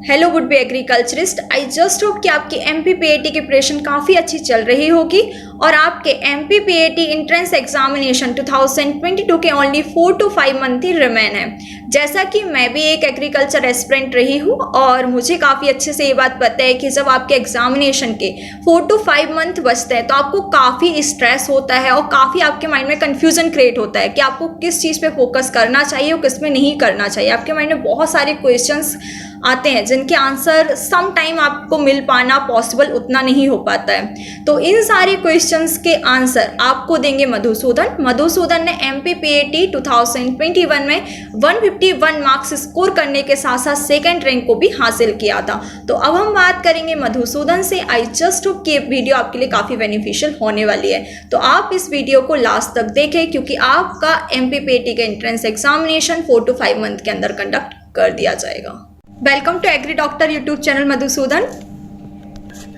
Hello would be agriculturist. I just hope कि आपकी MPPAT की प्रिपरेशन काफ़ी अच्छी चल रही होगी और आपके MPPAT इंट्रेंस एग्जामिनेशन 2022 के only 4 to 5 month he remain है। जैसा कि मैं भी एक एग्रीकल्चर एस्पिरेंट रही हूँ और मुझे काफ़ी अच्छे से ये बात पता है कि जब आपके एग्जामिनेशन के 4 to 5 मंथ बचते हैं तो आपको काफ़ी स्ट्रेस होता है और काफ़ी आपके माइंड में कन्फ्यूजन क्रिएट होता है कि आपको किस चीज़ पे फोकस करना चाहिए और किस में नहीं करना चाहिए। आपके माइंड में बहुत सारे क्वेश्चंस आते हैं जिनके आंसर सम टाइम आपको मिल पाना पॉसिबल उतना नहीं हो पाता है। तो इन सारे क्वेश्चंस के आंसर आपको देंगे मधुसूदन ने MPPAT 2021 में 151 मार्क्स स्कोर करने के साथ साथ सेकेंड रैंक को भी हासिल किया था। तो अब हम बात करेंगे मधुसूदन से। आई जस्ट होप कि वीडियो आपके लिए काफ़ी बेनिफिशियल होने वाली है, तो आप इस वीडियो को लास्ट तक देखें क्योंकि आपका MPPAT का एंट्रेंस एग्जामिनेशन 4 to 5 मंथ के अंदर कंडक्ट कर दिया जाएगा। Welcome to Agri Doctor YouTube channel Madhusudan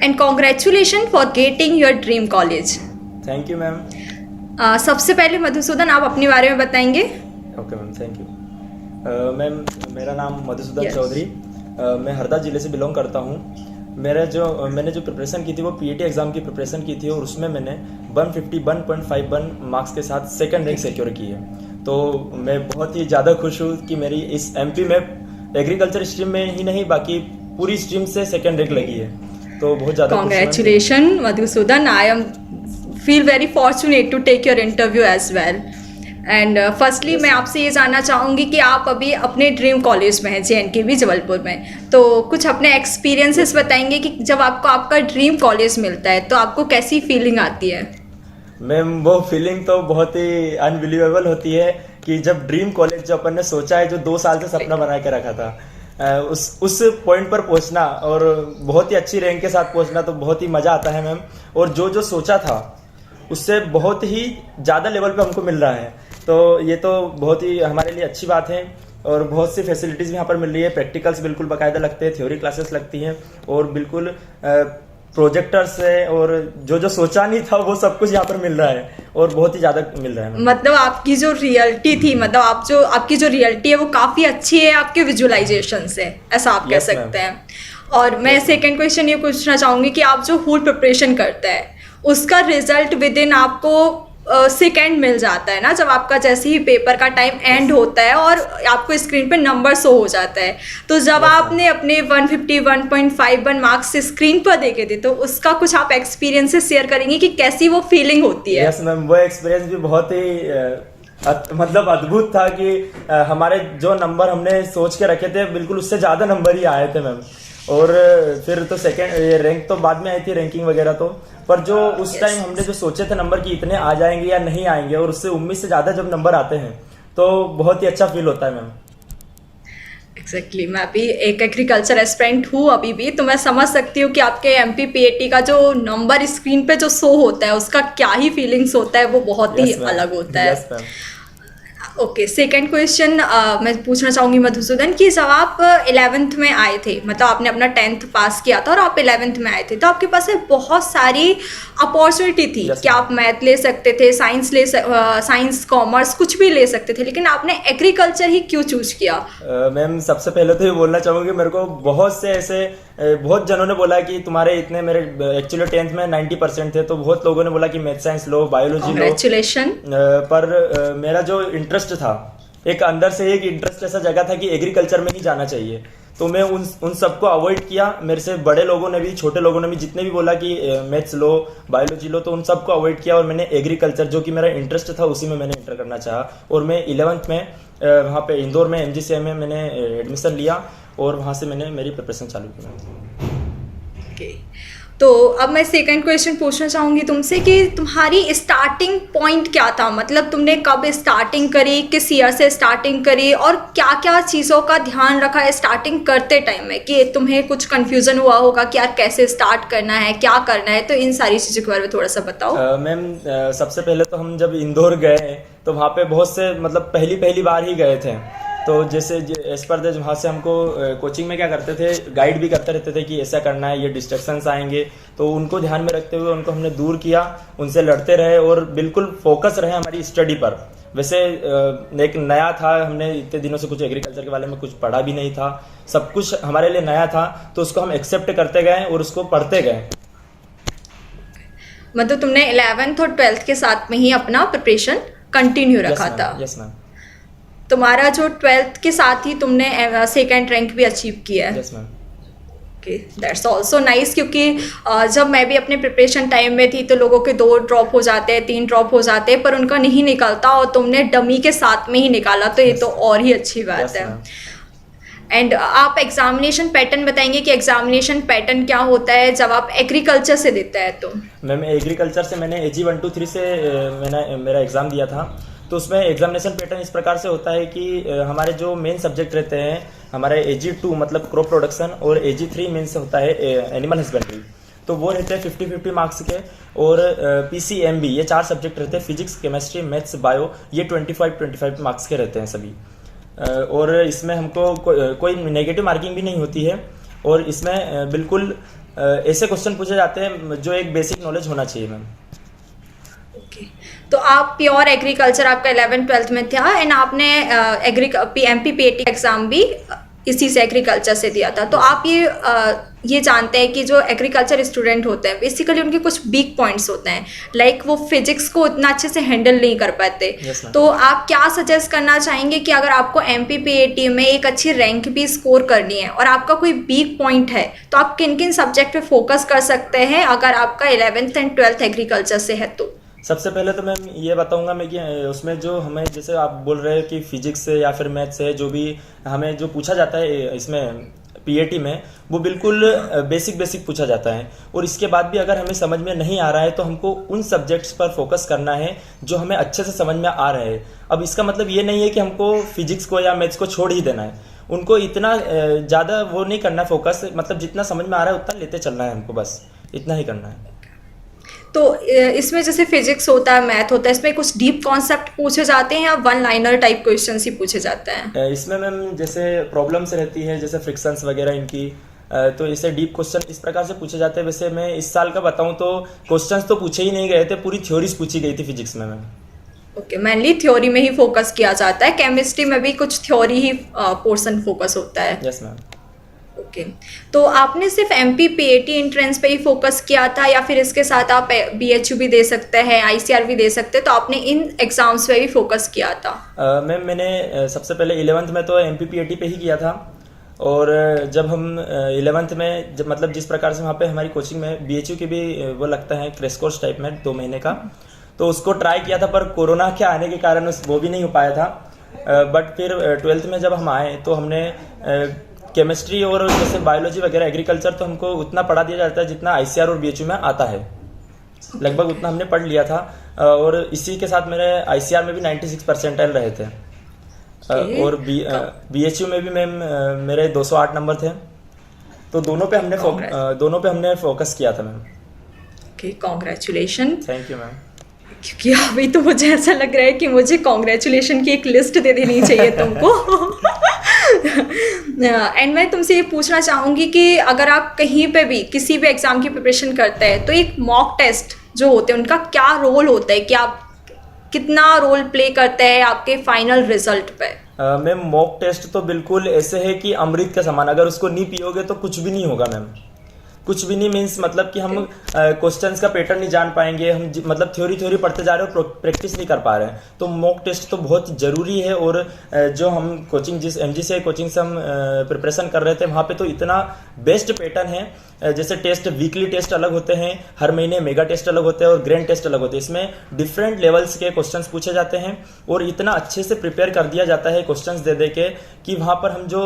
and congratulations for getting your dream college. Thank you ma'am. सबसे पहले मधुसूदन आप अपने बारे में बताएंगे। Okay ma'am, thank you. Ma'am मेरा नाम मधुसूदन चौधरी, मैं हरदा ज़िले से बिलोंग करता हूँ। मैंने जो प्रिपरेशन की थी वो PAT एग्ज़ाम की प्रिपरेशन की थी और उसमें मैंने 151.51 मार्क्स के साथ सेकंड रैंक सिक्योर की है। तो मैं बहुत ही ज़्यादा खुश हूँ कि मेरी इस MP में एग्रीकल्चर स्ट्रीम में ही नहीं बाकी पूरी स्ट्रीम से सेकंड रैंक लगी है, तो बहुत ज़्यादा congratulation Madhusudan. I am feel very fortunate to take your interview as well. And firstly मैं आपसे ये जानना चाहूँगी कि आप अभी अपने ड्रीम कॉलेज में हैं JNKV जबलपुर में, तो कुछ अपने एक्सपीरियंसेस बताएंगे कि जब आपको आपका ड्रीम कॉलेज मिलता है तो आपको कैसी फीलिंग आती है। मैम वो फीलिंग तो बहुत ही अनबिलीवेबल होती है कि जब ड्रीम कॉलेज जो अपन ने सोचा है, जो 2 साल से सपना बना के रखा था, उस पॉइंट पर पहुंचना और बहुत ही अच्छी रैंक के साथ पहुंचना तो बहुत ही मज़ा आता है मैम। और जो सोचा था उससे बहुत ही ज़्यादा लेवल पे हमको मिल रहा है, तो ये तो बहुत ही हमारे लिए अच्छी बात है। और बहुत सी फैसिलिटीज़ भी यहाँ पर मिल रही है, प्रैक्टिकल्स बिल्कुल बाकायदा लगते हैं, थ्योरी क्लासेस लगती हैं और बिल्कुल प्रोजेक्टर्स है और जो सोचा नहीं था वो सब कुछ यहाँ पर मिल रहा है और बहुत ही ज्यादा मिल रहा है। मतलब आपकी जो रियलिटी थी, मतलब आपकी जो रियलिटी है वो काफी अच्छी है आपके विजुअलाइजेशन से, ऐसा आप कह सकते हैं। और मैं सेकंड क्वेश्चन ये पूछना चाहूंगी कि आप जो होल प्रिपरेशन करते हैं उसका रिजल्ट विद इन आपको सेकेंड मिल जाता है ना, जब आपका जैसे ही पेपर का टाइम एंड होता है और आपको स्क्रीन पे नंबर शो हो जाता है, तो जब आपने अपने 151.51 मार्क्स स्क्रीन पर देखे थे तो उसका कुछ आप एक्सपीरियंसेस शेयर करेंगे कि कैसी वो फीलिंग होती है। यस मैम, वो एक्सपीरियंस भी बहुत ही मतलब अद्भुत था कि हमारे जो नंबर हमने सोच के रखे थे बिल्कुल उससे ज़्यादा नंबर ही आए थे मैम। और फिर तो सेकेंड रैंक तो बाद में आई थी, रैंकिंग वगैरह तो, पर जो उस टाइम हमने जो सोचे थे नंबर कि इतने आ जाएंगे या नहीं आएंगे और उससे उम्मीद से ज़्यादा जब नंबर आते हैं तो बहुत ही अच्छा फील होता है मैम। एग्जैक्टली मैं भी एक एग्रीकल्चर एस्पिरेंट हूँ अभी भी, तो मैं समझ सकती हूँ कि आपके MPPAT का जो नंबर स्क्रीन पे जो शो होता है उसका क्या ही फीलिंग्स होता है, वो बहुत ही अलग होता है। ओके, सेकेंड क्वेश्चन मैं पूछना चाहूँगी मधुसूदन कि जब आप 11th में आए थे, मतलब आपने अपना 10th पास किया था और आप 11th में आए थे, तो आपके पास बहुत सारी अपॉर्चुनिटी थी कि आप मैथ ले सकते थे, साइंस कॉमर्स कुछ भी ले सकते थे, लेकिन आपने एग्रीकल्चर ही क्यों चूज किया? मैम सबसे पहले तो ये बोलना चाहूँगी, मेरे को बहुत से ऐसे बहुत जनों ने बोला कि तुम्हारे इतने, मेरे एक्चुअली 10th में 90% थे, तो बहुत लोगों ने बोला कि मैथ साइंस लो, बायोलॉजी लो। कांग्रेचुलेशन। पर मेरा जो इंटरेस्ट था, एक अंदर से एक इंटरेस्ट ऐसा जगह था कि एग्रीकल्चर में ही जाना चाहिए, तो मैं उन सबको अवॉइड किया। मेरे से बड़े लोगों ने भी, छोटे लोगों ने भी, जितने भी बोला कि मैथ्स लो, बायोलॉजी लो, तो उन सबको अवॉइड किया और मैंने एग्रीकल्चर, जो कि मेरा इंटरेस्ट था, उसी में मैंने इंटर करना चाहा। और मैं 11th में वहाँ पे इंदौर में MGCI में मैंने एडमिशन लिया और वहाँ से मैंने मेरी प्रिपरेशन चालू की। तो अब मैं सेकंड क्वेश्चन पूछना चाहूँगी तुमसे कि तुम्हारी स्टार्टिंग पॉइंट क्या था, मतलब तुमने कब स्टार्टिंग करी, किस ईयर से स्टार्टिंग करी और क्या क्या चीज़ों का ध्यान रखा है स्टार्टिंग करते टाइम में, कि तुम्हें कुछ कंफ्यूजन हुआ होगा कि यार कैसे स्टार्ट करना है, क्या करना है, तो इन सारी चीज़ों के बारे में थोड़ा सा बताओ। मैम सबसे पहले तो हम जब इंदौर गए तो वहाँ पे बहुत से, मतलब पहली बार ही गए थे, तो जैसे एज पर द वहाँ से हमको कोचिंग में क्या करते थे, गाइड भी करते रहते थे कि ऐसा करना है, ये डिस्ट्रैक्शंस आएंगे, तो उनको ध्यान में रखते हुए उनको हमने दूर किया, उनसे लड़ते रहे और बिल्कुल फोकस रहे हमारी स्टडी पर। वैसे एक नया था, हमने इतने दिनों से कुछ एग्रीकल्चर के बारे में कुछ पढ़ा भी नहीं था, सब कुछ हमारे लिए नया था, तो उसको हम एक्सेप्ट करते गए और उसको पढ़ते गए। मतलब तुमने 11th और 12th के साथ में ही अपना प्रिपरेशन कंटिन्यू रखा था। Yes ma'am. तुम्हारा जो 12th के साथ ही तुमने सेकंड रैंक भी अचीव किया है। Yes ma'am. Okay, that's also nice, क्योंकि जब मैं भी अपने प्रिपरेशन टाइम में थी तो लोगों के 2 ड्रॉप हो जाते हैं, 3 ड्रॉप हो जाते हैं, पर उनका नहीं निकलता और तुमने डमी के साथ में ही निकाला, तो ये तो और ही अच्छी बात है। एंड आप एग्जामिनेशन पैटर्न बताएंगे कि एग्जामिनेशन पैटर्न क्या होता है जब आप एग्रीकल्चर से देते हैं? तो मैम एग्रीकल्चर से मैंने AG 1 2 3 से मैंने मेरा एग्ज़ाम दिया था। तो उसमें एग्जामिनेशन पैटर्न इस प्रकार से होता है कि हमारे जो मेन सब्जेक्ट रहते हैं, हमारे AG 2 मतलब क्रॉप प्रोडक्शन और AG 3 मीन्स होता है एनिमल हस्बेंड्री, तो वो रहते हैं 50-50 मार्क्स के। और PCMB ये 4 सब्जेक्ट रहते हैं, फिजिक्स, केमिस्ट्री, मैथ्स, बायो, ये 25-25 मार्क्स के रहते हैं सभी। और इसमें हमको कोई नेगेटिव मार्किंग भी नहीं होती है, और इसमें बिल्कुल ऐसे क्वेश्चन पूछे जाते हैं जो एक बेसिक नॉलेज होना चाहिए मैम। ओके, तो आप प्योर एग्रीकल्चर आपका 11th-12th में था, एंड आपने MPPAT एग्ज़ाम भी इसी से एग्रीकल्चर से दिया था। तो आप ये जानते हैं कि जो एग्रीकल्चर स्टूडेंट होते हैं बेसिकली उनके कुछ वीक पॉइंट्स होते हैं, लाइक वो फिजिक्स को उतना अच्छे से हैंडल नहीं कर पाते। तो आप क्या सजेस्ट करना चाहेंगे कि अगर आपको MPPAT में एक अच्छी रैंक भी स्कोर करनी है और आपका कोई वीक पॉइंट है, तो आप किन किन सब्जेक्ट पे फोकस कर सकते हैं अगर आपका 11th एंड 12th एग्रीकल्चर से है? तो सबसे पहले तो मैं ये बताऊंगा मैं कि उसमें जो हमें, जैसे आप बोल रहे हैं कि फिजिक्स से या फिर मैथ से जो भी हमें जो पूछा जाता है इसमें PAT में, वो बिल्कुल बेसिक पूछा जाता है। और इसके बाद भी अगर हमें समझ में नहीं आ रहा है तो हमको उन सब्जेक्ट्स पर फोकस करना है जो हमें अच्छे से समझ में आ रहे हैं। अब इसका मतलब ये नहीं है कि हमको फिजिक्स को या मैथ्स को छोड़ ही देना है, उनको इतना ज़्यादा वो नहीं करना है फोकस, मतलब जितना समझ में आ रहा है उतना लेते चलना है हमको, बस इतना ही करना है। तो इसमें जैसे फिजिक्स होता है, मैथ होता है, इसमें कुछ डीप कॉन्सेप्ट पूछे जाते हैं या 1 लाइनर टाइप क्वेश्चंस ही पूछे जाते हैं? इसमें मैम जैसे प्रॉब्लम्स रहती है, जैसे फ्रिक्शंस वगैरह इनकी, तो इसे डीप क्वेश्चन इस प्रकार से पूछे जाते हैं। वैसे मैं इस साल का बताऊं तो क्वेश्चंस तो पूछे ही नहीं गए थे, पूरी थ्योरीज पूछी गई थी फिजिक्स में मैम। ओके, मेनली थ्योरी में ही फोकस किया जाता है, केमिस्ट्री में भी कुछ थ्योरी ही पोर्शन फोकस होता है। Yes ma'am. ओके, तो आपने सिर्फ MPPAT एंट्रेंस पे ही फोकस किया था या फिर इसके साथ आप BHU भी दे सकते हैं, ICR भी दे सकते हैं, तो आपने इन एग्जाम्स पे भी फोकस किया था? मैम मैंने सबसे पहले 11th में तो MPPAT पे ही किया था, और जब हम 11th में जब मतलब जिस प्रकार से वहाँ पे हमारी कोचिंग में BHU के भी वो लगता है क्रैश कोर्स टाइप में 2 महीने का, तो उसको ट्राई किया था, पर कोरोना के आने के कारण वो भी नहीं हो पाया था। बट फिर 12th में जब हम आए तो हमने केमिस्ट्री और जैसे बायोलॉजी वगैरह एग्रीकल्चर तो हमको उतना पढ़ा दिया जाता है जितना ICR और BHU में आता है, लगभग उतना हमने पढ़ लिया था। और इसी के साथ मेरे ICR में भी 96 परसेंटाइल रहे थे, और BHU में भी मैम मेरे 208 नंबर थे। तो दोनों पे हमने फोकस किया था ma'am. Okay, congratulation. Thank you ma'am. क्योंकि अभी तो मुझे ऐसा लग रहा है कि मुझे कॉन्ग्रेचुलेशन की एक लिस्ट दे देनी चाहिए तुमको। एंड मैं तुमसे ये पूछना चाहूँगी कि अगर आप कहीं पे भी किसी भी एग्ज़ाम की प्रिपरेशन करते हैं तो एक मॉक टेस्ट जो होते हैं उनका क्या रोल होता है, कि आप कितना रोल प्ले करते हैं आपके फाइनल रिजल्ट पे? मैम मॉक टेस्ट तो बिल्कुल ऐसे है कि अमृत का समान, अगर उसको नहीं पियोगे तो कुछ भी नहीं होगा मैम, कुछ भी नहीं। मीन्स मतलब कि हम क्वेश्चंस का पैटर्न नहीं जान पाएंगे, हम मतलब थ्योरी पढ़ते जा रहे हो, प्रैक्टिस नहीं कर पा रहे हैं। तो मॉक टेस्ट तो बहुत ज़रूरी है। और जो हम कोचिंग जिस MG से कोचिंग से हम प्रिपरेशन कर रहे थे वहाँ पे तो इतना बेस्ट पैटर्न है। जैसे टेस्ट वीकली टेस्ट अलग होते हैं, हर महीने मेगा टेस्ट अलग होते हैं और ग्रैंड टेस्ट अलग होते हैं। इसमें डिफरेंट लेवल्स के क्वेश्चंस पूछे जाते हैं और इतना अच्छे से प्रिपेयर कर दिया जाता है क्वेश्चंस दे दे के कि वहाँ पर हम जो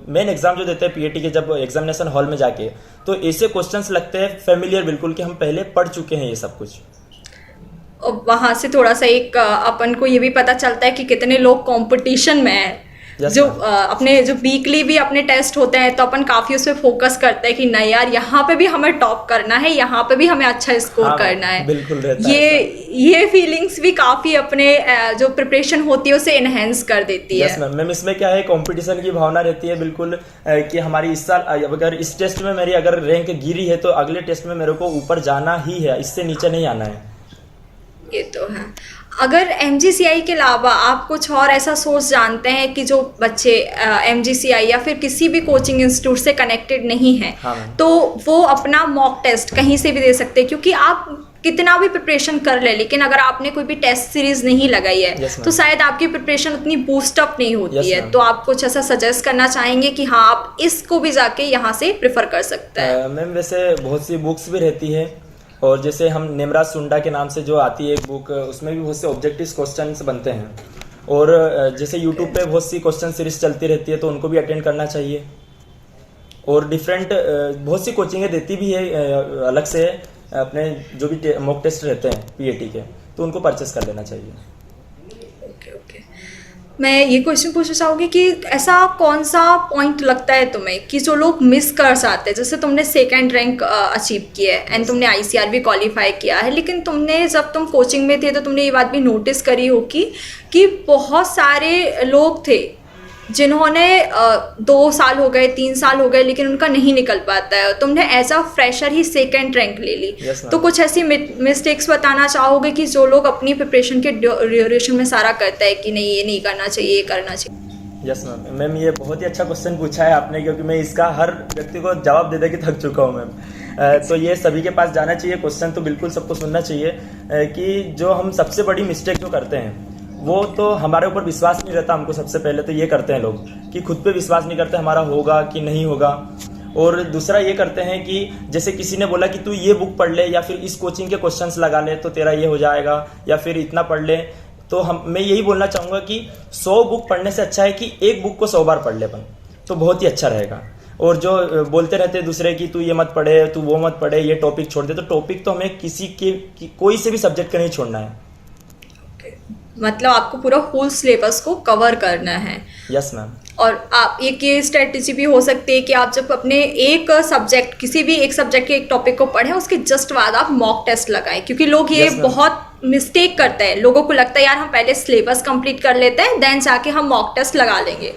मेन एग्जाम जो देते हैं PAT के जब एग्जामिनेशन हॉल में जाके, तो ऐसे क्वेश्चंस लगते हैं फेमिलियर बिल्कुल कि हम पहले पढ़ चुके हैं ये सब कुछ। वहाँ से थोड़ा सा एक अपन को ये भी पता चलता है कि कितने लोग कंपटीशन में हैं। जो अपने जो वीकली भी अपने टेस्ट होते हैं तो अपन काफ़ी उस पर फोकस करते हैं कि नहीं यार यहाँ पे भी हमें टॉप करना है, यहाँ पे भी हमें अच्छा स्कोर करना है। बिल्कुल रहता ये फीलिंग्स भी काफ़ी अपने जो प्रिपरेशन होती है उसे एनहेंस कर देती है। यस मैम, इसमें क्या है कंपटीशन की भावना रहती है बिल्कुल, कि हमारी इस साल अगर इस टेस्ट में मेरी अगर रैंक गिरी है तो अगले टेस्ट में मेरे को ऊपर जाना ही है, इससे नीचे नहीं आना है। ये तो है। अगर MGCI के अलावा आप कुछ और ऐसा सोर्स जानते हैं कि जो बच्चे MGCI या फिर किसी भी कोचिंग इंस्टीट्यूट से कनेक्टेड नहीं हैं, हाँ मैम। तो वो अपना मॉक टेस्ट कहीं से भी दे सकते हैं, क्योंकि आप कितना भी प्रिपरेशन कर ले, लेकिन अगर आपने कोई भी टेस्ट सीरीज नहीं लगाई है Yes, ma'am. तो शायद आपकी प्रिपरेशन उतनी बूस्ट अप नहीं होती Yes, है। ma'am. तो आप कुछ ऐसा सजेस्ट करना चाहेंगे कि हाँ आप इसको भी जाके यहाँ से प्रेफर कर सकते हैं? मैम वैसे बहुत सी बुक्स भी रहती है, और जैसे हम नेमराज सुंडा के नाम से जो आती है एक बुक, उसमें भी बहुत से ऑब्जेक्टिव क्वेश्चंस बनते हैं, और जैसे यूट्यूब पे बहुत सी क्वेश्चन सीरीज चलती रहती है तो उनको भी अटेंड करना चाहिए। और डिफरेंट बहुत सी कोचिंगें देती भी है अलग से अपने जो भी मॉक टेस्ट रहते हैं PAT के, तो उनको परचेस कर लेना चाहिए। ओके। मैं ये क्वेश्चन पूछना चाहूँगी कि ऐसा कौन सा पॉइंट लगता है तुम्हें कि जो लोग मिस कर जाते हैं? जैसे तुमने 2nd रैंक अचीव किया है एंड तुमने ICR भी क्वालिफाई किया है, लेकिन तुमने जब तुम कोचिंग में थे तो तुमने ये बात भी नोटिस करी होगी कि बहुत सारे लोग थे जिन्होंने 2 साल हो गए, 3 साल हो गए, लेकिन उनका नहीं निकल पाता है। तुमने एज अ फ्रेशर ही 2nd रैंक ले ली। Yes, ma'am. तो कुछ ऐसी मिस्टेक्स बताना चाहोगे कि जो लोग अपनी प्रिपरेशन के ड्यूरेशन में सारा करता है कि नहीं ये नहीं करना चाहिए, ये करना चाहिए? Yes ma'am. मैम ये बहुत ही अच्छा क्वेश्चन पूछा है आपने, क्योंकि मैं इसका हर व्यक्ति को जवाब दे दे के थक चुका हूँ मैम। तो ये सभी के पास जाना चाहिए क्वेश्चन, तो बिल्कुल सबको सुनना चाहिए कि जो हम सबसे बड़ी मिस्टेक जो करते हैं वो तो हमारे ऊपर विश्वास नहीं रहता। हमको सबसे पहले तो ये करते हैं लोग कि खुद पे विश्वास नहीं करते हमारा होगा कि नहीं होगा, और दूसरा ये करते हैं कि जैसे किसी ने बोला कि तू ये बुक पढ़ ले या फिर इस कोचिंग के क्वेश्चंस लगा ले तो तेरा ये हो जाएगा, या फिर इतना पढ़ ले। तो मैं यही बोलना चाहूँगा कि 100 बुक पढ़ने से अच्छा है कि एक बुक को 100 बार पढ़ ले अपन, तो बहुत ही अच्छा रहेगा। और जो बोलते रहते हैं दूसरे की तू ये मत पढ़े, तू वो मत पढ़े, ये टॉपिक छोड़ दे, तो टॉपिक तो हमें किसी के कोई से भी सब्जेक्ट का नहीं छोड़ना है। मतलब आपको पूरा होल सिलेबस को कवर करना है। Yes ma'am. और आप एक ये स्ट्रेटेजी भी हो सकती है कि आप जब अपने एक सब्जेक्ट किसी भी एक सब्जेक्ट के एक टॉपिक को पढ़ें उसके जस्ट बाद आप मॉक टेस्ट लगाएं, क्योंकि लोग ये Yes, ma'am. बहुत मिस्टेक करते हैं। लोगों को लगता है यार हम पहले सिलेबस कंप्लीट कर लेते हैं देन जाके हम मॉक टेस्ट लगा लेंगे।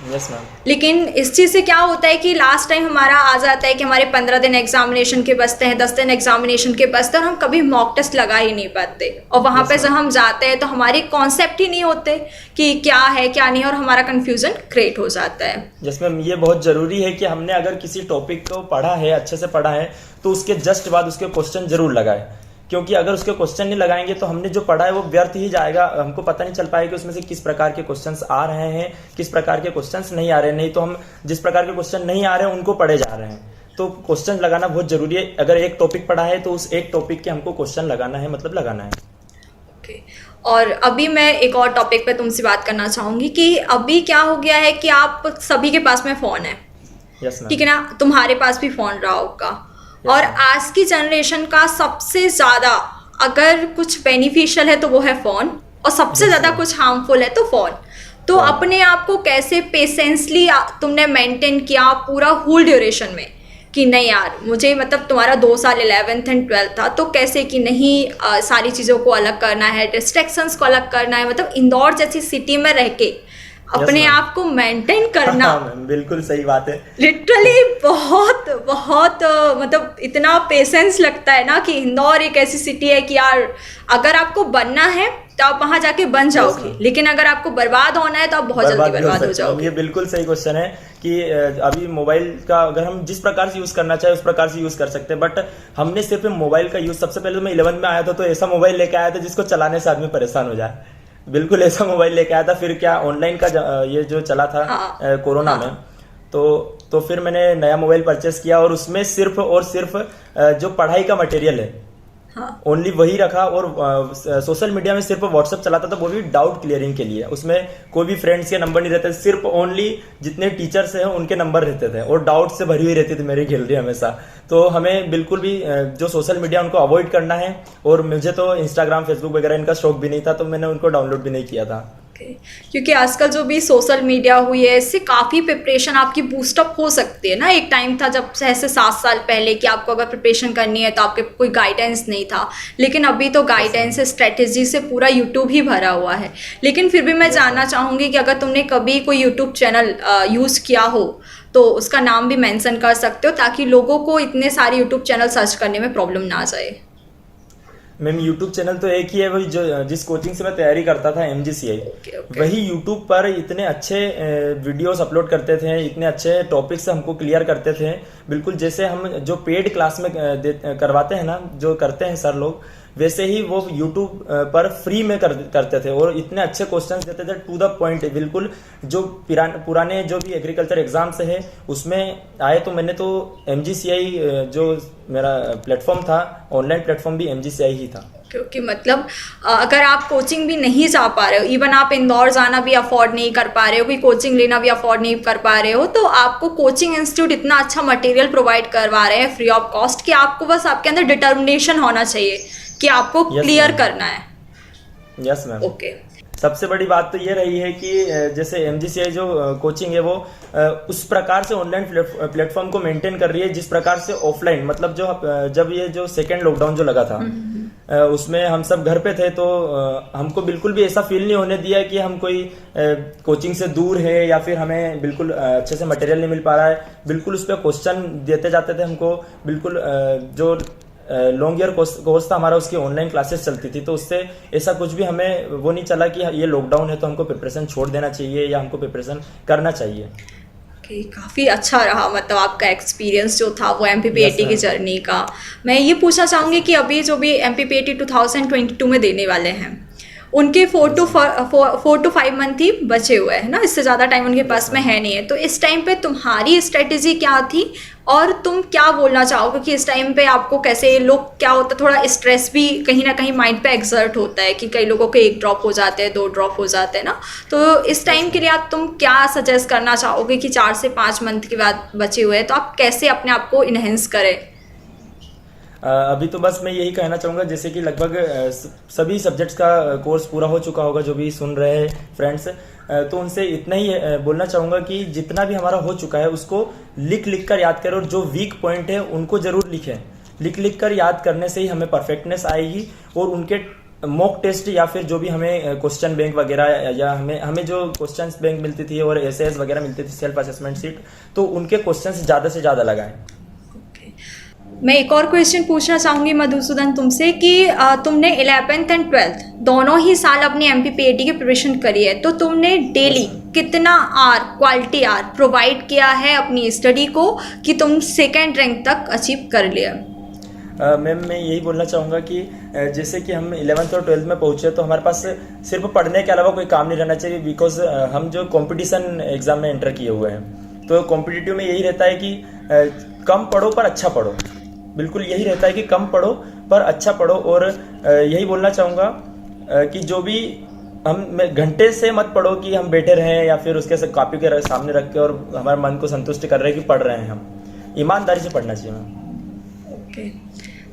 Yes ma'am. लेकिन इस चीज़ से क्या होता है कि लास्ट टाइम हमारा आ जाता है कि हमारे 15 दिन एग्जामिनेशन के बचते हैं, 10 दिन एग्जामिनेशन के बचते हैं, और हम कभी मॉक टेस्ट लगा ही नहीं पाते। और वहाँ पे जब हम जाते हैं तो हमारे कॉन्सेप्ट ही नहीं होते कि क्या है क्या नहीं, और हमारा कन्फ्यूजन क्रिएट हो जाता है। यस मैम, ये बहुत जरूरी है कि हमने अगर किसी टॉपिक को पढ़ा है, अच्छे से पढ़ा है, तो उसके जस्ट बाद उसके क्वेश्चन जरूर लगाए, क्योंकि अगर उसके क्वेश्चन नहीं लगाएंगे तो हमने जो पढ़ा है वो व्यर्थ ही जाएगा। हमको पता नहीं चल पाएगा कि उसमें से किस प्रकार के क्वेश्चंस आ रहे हैं, किस प्रकार के क्वेश्चंस नहीं आ रहे हैं। नहीं तो हम जिस प्रकार के क्वेश्चन नहीं आ रहे हैं उनको पढ़े जा रहे हैं। तो क्वेश्चन लगाना बहुत जरूरी है। अगर एक टॉपिक पढ़ा है तो उस एक टॉपिक के हमको क्वेश्चन लगाना है, मतलब लगाना है। ओके। और अभी मैं एक और टॉपिक पे तुमसे बात करना चाहूँगी कि अभी क्या हो गया है कि आप सभी के पास में फ़ोन है, यस मैम। ठीक है ना? तुम्हारे पास भी फ़ोन रहा होगा। और आज की जनरेशन का सबसे ज़्यादा अगर कुछ बेनिफिशियल है तो वो है फ़ोन, और सबसे ज़्यादा कुछ हार्मफुल है तो फ़ोन। तो अपने आप को कैसे पेशेंसली तुमने मेंटेन किया पूरा होल ड्यूरेशन में कि नहीं यार मुझे, मतलब तुम्हारा 2 साल 11th एंड 12th था, तो कैसे कि नहीं सारी चीज़ों को अलग करना है, डिस्ट्रैक्शंस को अलग करना है, मतलब इंदौर जैसी सिटी में रह के अपने आप को मेंटेन करना। हाँ मैम, बिल्कुल सही बात है। लिटरली बहुत बहुत मतलब इतना पेशेंस लगता है ना कि इंदौर एक ऐसी सिटी है कि यार अगर आपको बनना है तो आप वहां जाके बन जाओगे, लेकिन अगर आपको बर्बाद होना है तो आप बहुत जल्दी बर्बाद हो जाओगे। ये बिल्कुल सही क्वेश्चन है कि अभी मोबाइल का अगर हम जिस प्रकार से यूज करना चाहे उस प्रकार से यूज कर सकते हैं, बट हमने सिर्फ मोबाइल का यूज, सबसे पहले तो मैं 11th में आया था तो ऐसा मोबाइल लेके आया था जिसको चलाने से आदमी परेशान हो जाए। बिल्कुल ऐसा मोबाइल लेके आया था। फिर क्या ऑनलाइन का ये जो चला था कोरोना में, तो फिर मैंने नया मोबाइल परचेस किया और उसमें सिर्फ और सिर्फ जो पढ़ाई का मटेरियल है ओनली वही रखा, और सोशल मीडिया में सिर्फ व्हाट्सएप चलाता था, वो भी डाउट क्लियरिंग के लिए। उसमें कोई भी फ्रेंड्स के नंबर नहीं रहते, सिर्फ ओनली जितने टीचर्स हैं उनके नंबर रहते थे, और डाउट से भरी हुई रहती थी मेरी गैलरी हमेशा। तो हमें बिल्कुल भी जो सोशल मीडिया उनको अवॉइड करना है, और मुझे तो इंस्टाग्राम फेसबुक वगैरह इनका शौक भी नहीं था, तो मैंने उनको डाउनलोड भी नहीं किया था। क्योंकि आजकल जो भी सोशल मीडिया हुई है इससे काफ़ी प्रिपरेशन आपकी बूस्टअप हो सकती है ना। एक टाइम था जब ऐसे 7 साल पहले कि आपको अगर प्रिपरेशन करनी है तो आपके कोई गाइडेंस नहीं था, लेकिन अभी तो गाइडेंस स्ट्रेटेजी से पूरा यूट्यूब ही भरा हुआ है। लेकिन फिर भी मैं जानना चाहूँगी कि अगर तुमने कभी कोई यूट्यूब चैनल यूज़ किया हो तो उसका नाम भी मेंशन कर सकते हो, ताकि लोगों को इतने सारे यूट्यूब चैनल सर्च करने में प्रॉब्लम ना आ जाए। मैम यूट्यूब चैनल तो एक ही है, वही जो जिस कोचिंग से मैं तैयारी करता था MGCI, वही यूट्यूब पर इतने अच्छे वीडियोस अपलोड करते थे, इतने अच्छे टॉपिक्स हमको क्लियर करते थे, बिल्कुल जैसे हम जो पेड क्लास में करवाते हैं ना, जो करते हैं सर लोग, वैसे ही वो यूट्यूब पर फ्री में करते थे और इतने अच्छे क्वेश्चंस देते थे टू द पॉइंट, बिल्कुल जो पुराने जो भी एग्रीकल्चर एग्जाम से है उसमें आए। तो मैंने तो MGCI जो मेरा प्लेटफॉर्म था, ऑनलाइन प्लेटफॉर्म भी MGCI ही था। क्योंकि मतलब अगर आप कोचिंग भी नहीं जा पा रहे हो, इवन आप इंदौर जाना भी अफोर्ड नहीं कर पा रहे हो, कोई कोचिंग लेना भी अफोर्ड नहीं कर पा रहे हो, तो आपको कोचिंग इंस्टीट्यूट इतना अच्छा मटेरियल प्रोवाइड करवा रहे हैं फ्री ऑफ कॉस्ट कि आपको बस आपके अंदर डिटर्मिनेशन होना चाहिए कि आपको क्लियर करना है। Yes ma'am. ओके। सबसे बड़ी बात तो ये रही है कि जैसे MGCI जो कोचिंग है वो उस प्रकार से ऑनलाइन प्लेटफॉर्म को मेंटेन कर रही है जिस प्रकार से ऑफलाइन, मतलब जब ये जो सेकेंड लॉकडाउन जो लगा था उसमें हम सब घर पे थे, तो हमको बिल्कुल भी ऐसा फील नहीं होने दिया कि हम कोई कोचिंग से दूर है या फिर हमें बिल्कुल अच्छे से मटेरियल नहीं मिल पा रहा है। बिल्कुल उस पर क्वेश्चन देते जाते थे हमको, बिल्कुल जो लॉन्ग ईयर कोर्स था हमारा, उसकी ऑनलाइन क्लासेस चलती थी, तो उससे ऐसा कुछ भी हमें वो नहीं चला कि ये लॉकडाउन है तो हमको प्रिपरेशन छोड़ देना चाहिए या हमको प्रिपरेशन करना चाहिए। काफ़ी अच्छा रहा मतलब आपका एक्सपीरियंस जो था वो MPPAT की जर्नी का। मैं ये पूछना चाहूँगी कि अभी जो भी MPPAT 2022 में देने वाले हैं, उनके 4 to 5 मंथ ही बचे हुए हैं ना, इससे ज़्यादा टाइम उनके पास में है नहीं है। तो इस टाइम पे तुम्हारी स्ट्रेटेजी क्या थी और तुम क्या बोलना चाहोगे कि इस टाइम पे आपको कैसे, लोग क्या होता है थोड़ा स्ट्रेस भी कहीं ना कहीं माइंड पे एक्सर्ट होता है कि कई लोगों के 1 ड्रॉप हो जाते हैं, 2 ड्रॉप हो जाते हैं ना, तो इस टाइम के लिए आप तुम क्या सजेस्ट करना चाहोगे कि 4 से 5 मंथ के बाद बचे हुए हैं तो आप कैसे अपने आप को इनहेंस करें? अभी तो बस मैं यही कहना चाहूँगा, जैसे कि लगभग सभी सब्जेक्ट्स का कोर्स पूरा हो चुका होगा जो भी सुन रहे हैं फ्रेंड्स, तो उनसे इतना ही बोलना चाहूँगा कि जितना भी हमारा हो चुका है उसको लिख कर याद करें और जो वीक पॉइंट है उनको जरूर लिखें। लिख कर याद करने से ही हमें परफेक्टनेस आएगी और उनके मॉक टेस्ट या फिर जो भी हमें क्वेश्चन बैंक वगैरह या हमें जो क्वेश्चन बैंक मिलती थी और एसएएस वगैरह मिलती थी, सेल्फ असेसमेंट शीट, तो उनके क्वेश्चन ज़्यादा से ज़्यादा लगाएं। मैं एक और क्वेश्चन पूछना चाहूँगी मधुसूदन तुमसे कि तुमने 11th एंड 12th दोनों ही साल अपनी MPPAT की प्रिपरेशन करी है, तो तुमने डेली कितना क्वालिटी आर प्रोवाइड किया है अपनी स्टडी को कि तुम 2nd रैंक तक अचीव कर लिया? मैम मैं यही बोलना चाहूँगा कि जैसे कि हम 11th और 12th में पहुँचे तो हमारे पास सिर्फ पढ़ने के अलावा कोई काम नहीं रहना चाहिए, बिकॉज हम जो कंपटीशन एग्जाम में एंटर किए हुए हैं, तो कॉम्पिटिटिव में यही रहता है कि कम पढ़ो पर अच्छा पढ़ो, बिल्कुल यही रहता है कि कम पढ़ो पर अच्छा पढ़ो। और यही बोलना चाहूँगा कि जो भी हम घंटे से मत पढ़ो कि हम बैठे रहें या फिर उसके कॉपी के सामने रख के और हमारे मन को संतुष्ट कर रहे हैं कि पढ़ रहे हैं, हम ईमानदारी से पढ़ना चाहिए मैम। ओके।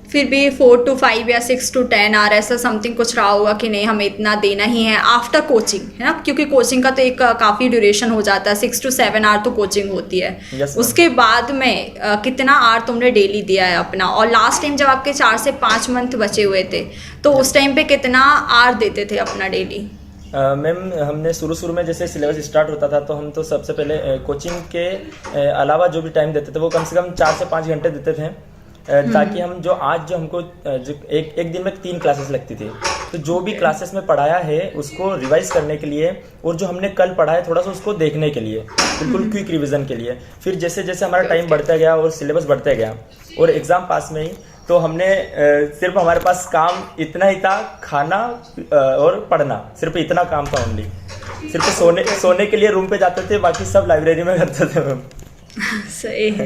फिर भी 4 to 5 या 6 to 10 आवर ऐसा समथिंग कुछ रहा होगा कि नहीं हमें इतना देना ही है आफ्टर कोचिंग, है ना, क्योंकि कोचिंग का तो एक काफ़ी ड्यूरेशन हो जाता है, 6 to 7 आवर तो कोचिंग होती है। yes, उसके बाद में कितना आवर तुमने डेली दिया है अपना? और लास्ट टाइम जब आपके 4 से 5 मंथ बचे हुए थे तो उस टाइम पे कितना आवर देते थे अपना डेली? मैम हमने शुरू में जैसे सिलेबस स्टार्ट होता था तो हम तो सबसे पहले कोचिंग के अलावा जो भी टाइम देते थे वो कम से कम 4 से 5 घंटे देते थे, ताकि हम जो हमको जो एक दिन में 3 क्लासेस लगती थी, तो जो भी क्लासेस में पढ़ाया है उसको रिवाइज करने के लिए और जो हमने कल पढ़ा है थोड़ा सा उसको देखने के लिए, बिल्कुल क्विक रिवीजन के लिए। फिर जैसे जैसे हमारा टाइम बढ़ता गया और सिलेबस बढ़ता गया और एग्जाम पास में ही, तो हमने सिर्फ हमारे पास काम इतना ही था, खाना और पढ़ना, सिर्फ इतना काम था ओनली। सिर्फ सोने के लिए रूम पे जाते थे, बाकी सब लाइब्रेरी में करते थे मैम। सही है।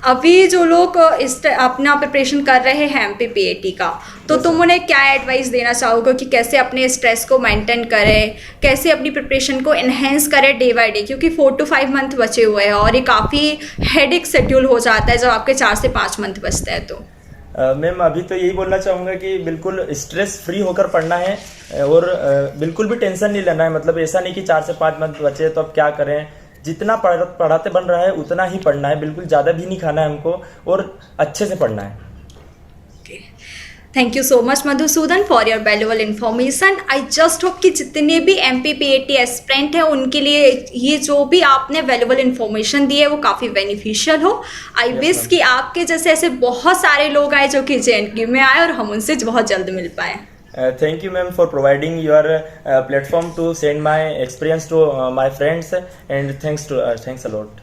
अभी जो लोग अपना प्रिपरेशन कर रहे हैं MPPAT का, तो तुम उन्हें क्या एडवाइस देना चाहोगे कि कैसे अपने स्ट्रेस को मेंटेन करें, कैसे अपनी प्रिपरेशन को इन्हेंस करें डे बाय डे, क्योंकि 4 to 5 मंथ बचे हुए हैं और ये काफ़ी हेडेक शेड्यूल हो जाता है जब आपके 4 से 5 मंथ बचते हैं। तो मैम अभी तो यही बोलना चाहूँगा कि बिल्कुल स्ट्रेस फ्री होकर पढ़ना है और बिल्कुल भी टेंशन नहीं लेना है। मतलब ऐसा नहीं कि 4 से 5 मंथ बचे तो अब क्या करें, जितना पढ़ाते बन रहा है उतना ही पढ़ना है, बिल्कुल ज़्यादा भी नहीं खाना है हमको और अच्छे से पढ़ना है। Thank you so much Madhusudan for your valuable information. I just hope कि जितने भी MPPAT एस्पिरेंट हैं उनके लिए ये जो भी आपने वैल्यूबल इन्फॉर्मेशन दी है वो काफ़ी बेनिफिशियल हो। I wish ma'am. कि आपके जैसे ऐसे बहुत सारे लोग आए जो कि JNK में आए और हम उनसे बहुत जल्द मिल पाए। Thank you, ma'am, for providing your platform to send my experience to my friends, and thanks a lot.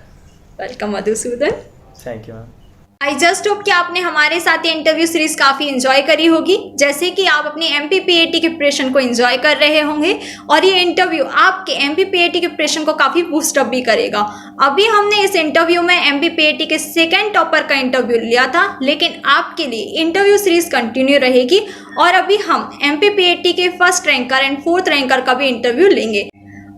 Welcome Madhusudan. Thank you, ma'am. I just hope कि आपने हमारे साथ ये इंटरव्यू सीरीज काफ़ी इन्जॉय करी होगी, जैसे कि आप अपनी MPPAT की प्रिपरेशन को इन्जॉय कर रहे होंगे और ये इंटरव्यू आपके MPPAT की प्रिपरेशन को काफ़ी बूस्टअप भी करेगा। अभी हमने इस इंटरव्यू में MPPAT के सेकंड टॉपर का इंटरव्यू लिया था, लेकिन आपके लिए इंटरव्यू सीरीज कंटिन्यू रहेगी और अभी हम MPPAT के first ranker and fourth ranker का भी इंटरव्यू लेंगे।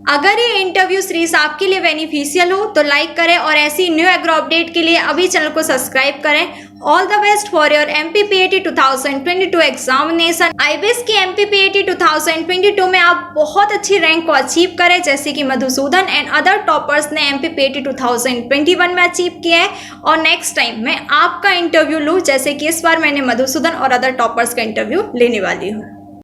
अगर ये इंटरव्यू सीरीज आपके लिए बेनिफिशियल हो तो लाइक करें और ऐसी न्यू एग्रो अपडेट के लिए अभी चैनल को सब्सक्राइब करें। All the best for your MPPAT 2022 examination. I wish कि MPPAT 2022 में आप बहुत अच्छी रैंक को अचीव करें, जैसे कि मधुसूदन एंड अदर टॉपर्स ने MPPAT 2021 में अचीव किया है। और नेक्स्ट टाइम मैं आपका इंटरव्यू लूँ, जैसे कि इस बार मैंने मधुसूदन और अदर टॉपर्स का इंटरव्यू लेने वाली हूँ।